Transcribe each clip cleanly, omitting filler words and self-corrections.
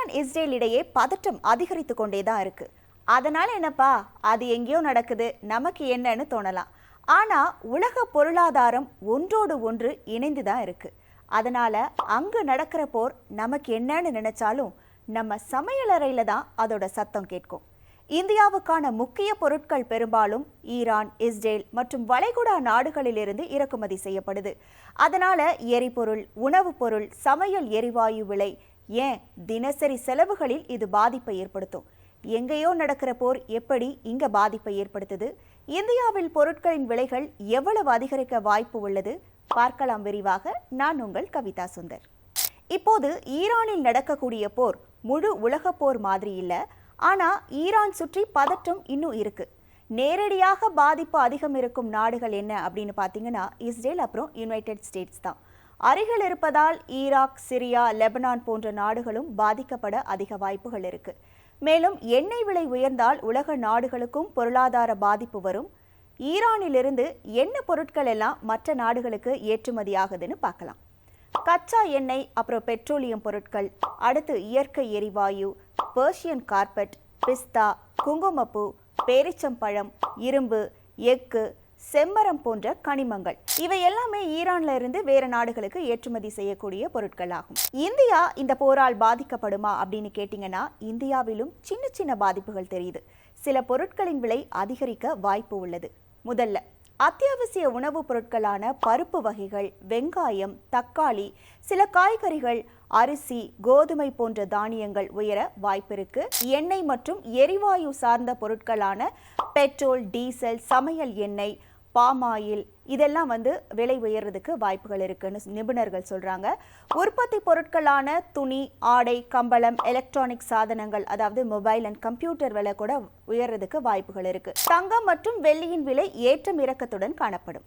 Iran Israel இடையே பதட்டம் அதிகரித்து கொண்டே தான் இருக்கு. அதனால என்னப்பா, அது எங்கேயோ நடக்குது, நமக்கு என்னன்னு தோணலாம். ஆனா உலக பொருளாதாரம் ஒன்றோடு ஒன்று இணைந்து தான் இருக்கு. அதனால அங்கு நடக்கிற போர் நமக்கு என்னன்னு நினைச்சாலும் நம்ம சமையலறையில தான் அதோட சத்தம் கேட்கும். இந்தியாவுக்கான முக்கிய பொருட்கள் பெரும்பாலும் ஈரான், இஸ்ரேல் மற்றும் வளைகுடா நாடுகளிலிருந்து இறக்குமதி செய்யப்படுது. அதனால எரிபொருள், உணவுப் பொருள், சமையல் எரிவாயு விலை, ஏன் தினசரி செலவுகளில் இது பாதிப்பை ஏற்படுத்தும். எங்கேயோ நடக்கிற போர் எப்படி இங்க பாதிப்பை ஏற்படுத்துது? இந்தியாவில் பொருட்களின் விலைகள் எவ்வளவு அதிகரிக்க வாய்ப்பு உள்ளது? பார்க்கலாம் விரிவாக. நான் உங்கள் கவிதா சுந்தர். இப்போது ஈரானில் நடக்கக்கூடிய போர் முழு உலக போர் மாதிரி இல்லை. ஆனா ஈரான் சுற்றி பதற்றம் இன்னும் இருக்கு. நேரடியாக பாதிப்பு அதிகம் இருக்கும் நாடுகள் என்ன அப்படின்னு பார்த்தீங்கன்னா இஸ்ரேல் அப்புறம் யுனைடெட் ஸ்டேட்ஸ் தான். அருகில் இருப்பதால் ஈராக், சிரியா, லெபனான் போன்ற நாடுகளும் பாதிக்கப்பட அதிக வாய்ப்புகள் இருக்கு. மேலும் எண்ணெய் விலை உயர்ந்தால் உலக நாடுகளுக்கும் பொருளாதார பாதிப்பு வரும். ஈரானிலிருந்து என்ன பொருட்கள் எல்லாம் மற்ற நாடுகளுக்கு ஏற்றுமதி ஆகுதுன்னு பார்க்கலாம். கச்சா எண்ணெய், அப்புறம் பெட்ரோலியம் பொருட்கள், அடுத்து இயற்கை எரிவாயு, பெர்ஷியன் கார்பெட், பிஸ்தா, குங்குமப்பூ, பேரிச்சம்பழம், இரும்பு, எஃகு, செம்மரம் போன்ற கனிமங்கள், இவை எல்லாமே ஈரான்ல இருந்து வேற நாடுகளுக்கு ஏற்றுமதி செய்யக்கூடிய பொருட்கள் ஆகும். இந்தியா இந்த போரால் பாதிக்கப்படுமா அப்படின்னு கேட்டீங்கன்னா இந்தியாவிலும் சின்ன சின்ன பாதிப்புகள் தெரியுது. சில பொருட்களின் விலை அதிகரிக்க வாய்ப்பு உள்ளது. முதல்ல அத்தியாவசிய உணவுப் பொருட்களான பருப்பு வகைகள், வெங்காயம், தக்காளி, சில காய்கறிகள், அரிசி, கோதுமை போன்ற தானியங்கள் உயர வாய்ப்பிருக்கு. எண்ணெய் மற்றும் எரிவாயு சார்ந்த பொருட்களான பெட்ரோல், டீசல், சமையல் எண்ணெய், பாமாயில், இதெல்லாம் விலை உயர்றதுக்கு வாய்ப்புகள் இருக்குன்னு நிபுணர்கள் சொல்றாங்க. உற்பத்தி பொருட்களான துணி, ஆடை, கம்பளம், எலக்ட்ரானிக் சாதனங்கள், அதாவது மொபைல் அண்ட் கம்ப்யூட்டர் விலை கூட உயர்றதுக்கு வாய்ப்புகள் இருக்கு. தங்கம் மற்றும் வெள்ளியின் விலை ஏற்றம் இறக்கத்துடன் காணப்படும்.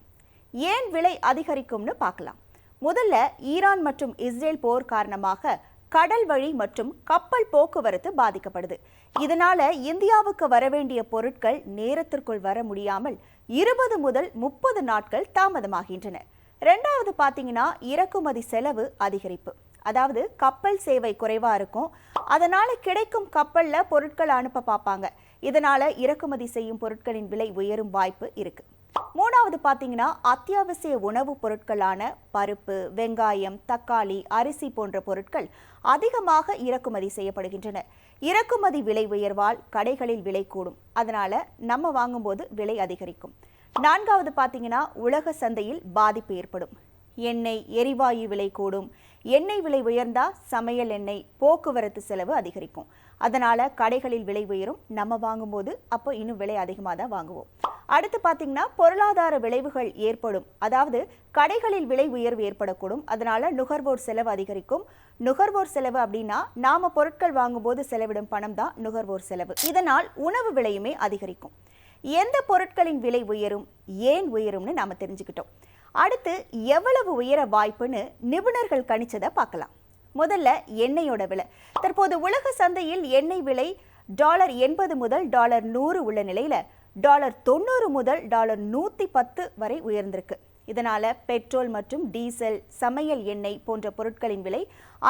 ஏன் விலை அதிகரிக்கும்னு பார்க்கலாம். முதல்ல ஈரான் மற்றும் இஸ்ரேல் போர் காரணமாக கடல் வழி மற்றும் கப்பல் போக்குவரத்து பாதிக்கப்படுது. இதனால இந்தியாவுக்கு வரவேண்டிய பொருட்கள் நேரத்திற்குள் வர முடியாமல் 20 முதல் 30 நாட்கள் தாமதமாகின்றன. ரெண்டாவது பார்த்தீங்கன்னா இறக்குமதி செலவு அதிகரிப்பு. அதாவது கப்பல் சேவை குறைவா இருக்கும். அதனால கிடைக்கும் கப்பல்ல பொருட்கள் அனுப்ப பார்ப்பாங்க. இதனால இறக்குமதி செய்யும் பொருட்களின் விலை உயரும் வாய்ப்பு இருக்கு. மூணாவது பார்த்தீங்கன்னா அத்தியாவசிய உணவுப் பொருட்களான பருப்பு, வெங்காயம், தக்காளி, அரிசி போன்ற பொருட்கள் அதிகமாக இறக்குமதி செய்யப்படுகின்றன. இறக்குமதி விலை உயர்வால் கடைகளில் விலை கூடும். அதனால நம்ம வாங்கும்போது விலை அதிகரிக்கும். நான்காவது பார்த்தீங்கன்னா உலக சந்தையில் பாதிப்பு ஏற்படும். எண்ணெய், எரிவாயு விலை கூடும். எண்ணெய் விலை உயர்ந்தா சமையல் எண்ணெய், போக்குவரத்து செலவு அதிகரிக்கும். அதனால கடைகளில் விலை உயரும். நம்ம வாங்கும்போது அப்போ இன்னும் விலை அதிகமாக தான் வாங்குவோம். அடுத்து பார்த்தீங்கன்னா பொருளாதார விளைவுகள் ஏற்படும். அதாவது கடைகளில் விலை உயர்வு ஏற்படக்கூடும். அதனால நுகர்வோர் செலவு அதிகரிக்கும். நுகர்வோர் செலவு அப்படின்னா நாம பொருட்கள் வாங்கும்போது செலவிடும் பணம் தான் நுகர்வோர் செலவு. இதனால் உணவு விலையுமே அதிகரிக்கும். எந்த பொருட்களின் விலை உயரும், ஏன் உயரும்னு நாம தெரிஞ்சுக்கிட்டோம். அடுத்து எவ்வளவு உயர வாய்ப்புன்னு நிபுணர்கள் கணிச்சதை பார்க்கலாம். முதல்ல எண்ணெயோட விலை. தற்போது உலக சந்தையில் எண்ணெய் விலை $80 முதல் $100 உள்ள நிலையில $90 முதல் $110 வரை உயர்ந்திருக்கு. இதனால பெட்ரோல் மற்றும் டீசல், சமையல் எண்ணெய் போன்ற பொருட்களின் விலை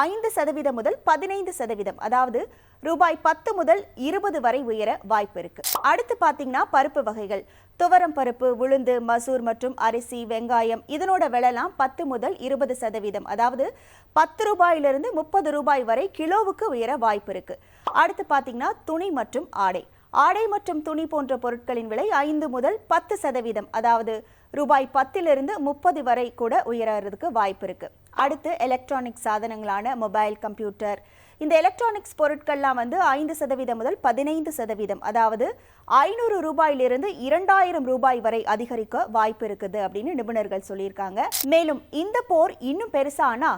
5% முதல் 15%, அதாவது ரூபாய் 10 முதல் 20 வரை உயர வாய்ப்பு இருக்கு. அடுத்து பார்த்தீங்கன்னா பருப்பு வகைகள். துவரம் பருப்பு, உளுந்து, மசூர் மற்றும் அரிசி, வெங்காயம், இதனோட விலைலாம் 10 முதல் 20%, அதாவது 10 ரூபாயிலிருந்து 30 ரூபாய் வரை கிலோவுக்கு உயர வாய்ப்பு இருக்கு. அடுத்து பார்த்தீங்கன்னா துணி மற்றும் ஆடை. ஆடை மற்றும் துணி போன்ற பொருட்களின் விலை 5 முதல் 10%, அதாவது ரூபாய் 10லிருந்து 30 வரை கூட உயர்றதுக்கு வாய்ப்பு இருக்கு. அடுத்து எலக்ட்ரானிக் சாதனங்களான மொபைல், கம்ப்யூட்டர், இந்த எலக்ட்ரானிக்ஸ் பொருட்கள்லாம் 5% முதல் 15%, அதாவது 500 ரூபாயிலிருந்து 2000 ரூபாய் வரை அதிகரிக்க வாய்ப்பு இருக்குது அப்படின்னு நிபுணர்கள் சொல்லியிருக்காங்க. மேலும் இந்த போர் இன்னும் பெருசானா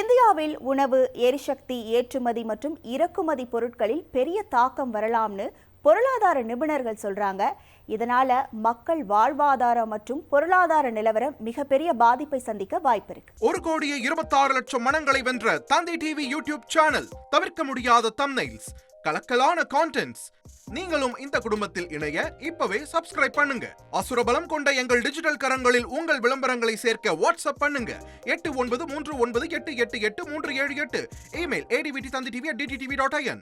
இந்தியாவில் உணவு, எரிசக்தி, ஏற்றுமதி மற்றும் இறக்குமதி பொருட்களில் பெரிய தாக்கம் வரலாம்னு பொருளாதார நிபுணர்கள் சொல்றாங்க. இதனால மக்கள் வாழ்வாதாரம் மற்றும் பொருளாதார நிலவரம் மிகப்பெரிய பாதிப்பை சந்திக்க வாய்ப்பு இருக்கு. 1,26,00,000 மனங்களை வென்ற தந்தை டிவி யூடியூப் சேனல். தவிர்க்க முடியாத தம்ப்நெயில்ஸ், கலக்கலான கான்டென்ட்ஸ். நீங்களும் இந்த குடும்பத்தில் இணைய இப்பவே சப்ஸ்கிரைப் பண்ணுங்க. அசுரபலம் கொண்ட எங்கள் டிஜிட்டல் கரங்களில் உங்கள் விளம்பரங்களை சேர்க்க வாட்ஸ்அப் பண்ணுங்க. 8939888838. Email advtv@dttv.in.